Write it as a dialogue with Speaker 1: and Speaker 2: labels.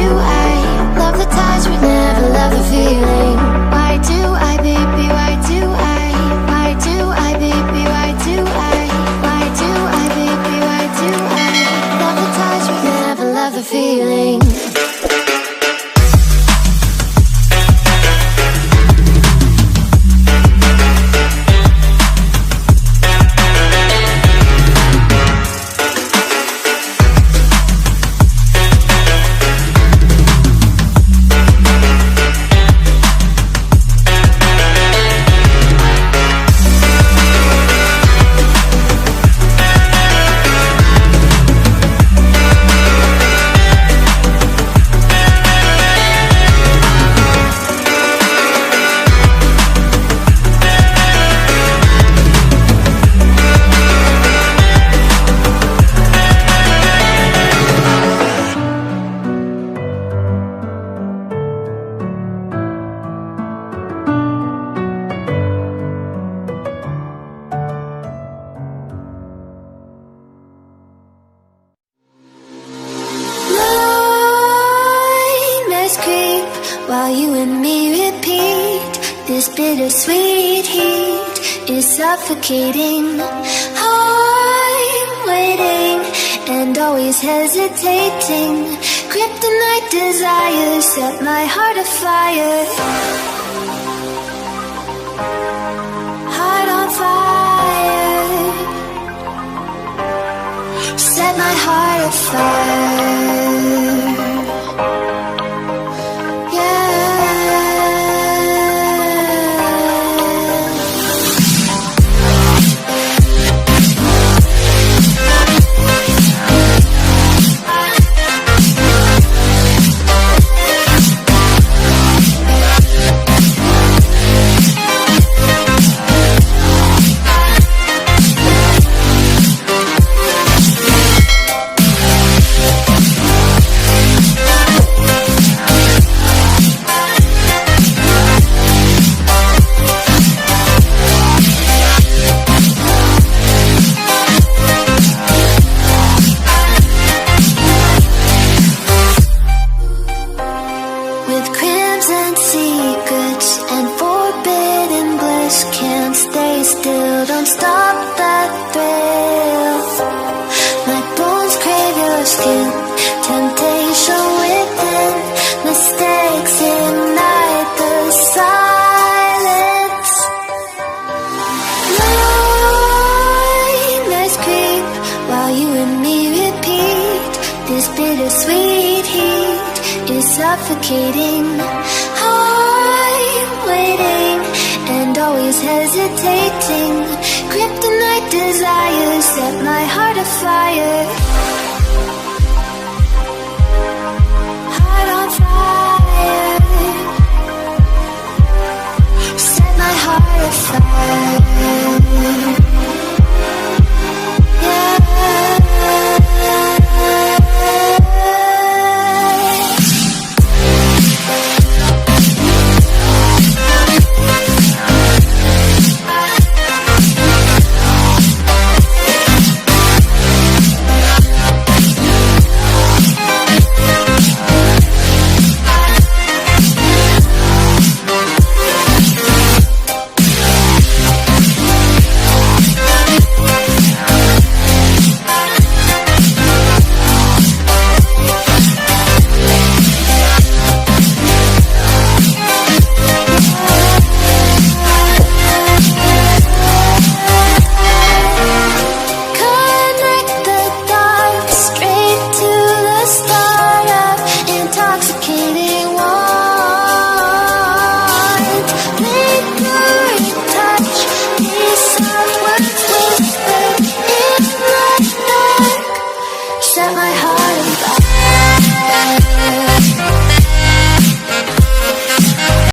Speaker 1: do I love the touch but never love the feeling? Why do I, baby, why do I? Why do I, baby, why do I? Why do I, baby, why do I love the touch but never love the feeling? Creep while you and me repeat. This bittersweet heat is suffocating. I'm waiting and always hesitating. Kryptonite desires set my heart afire. Heart on fire. Set my heart afire. Still, don't stop that thrill. My bones crave your skin. Temptation within. Mistakes ignite the silence. Nightmares creep while you and me repeat. This bittersweet heat is suffocating. I'm waiting and always hesitating. Kryptonite desires set my heart afire.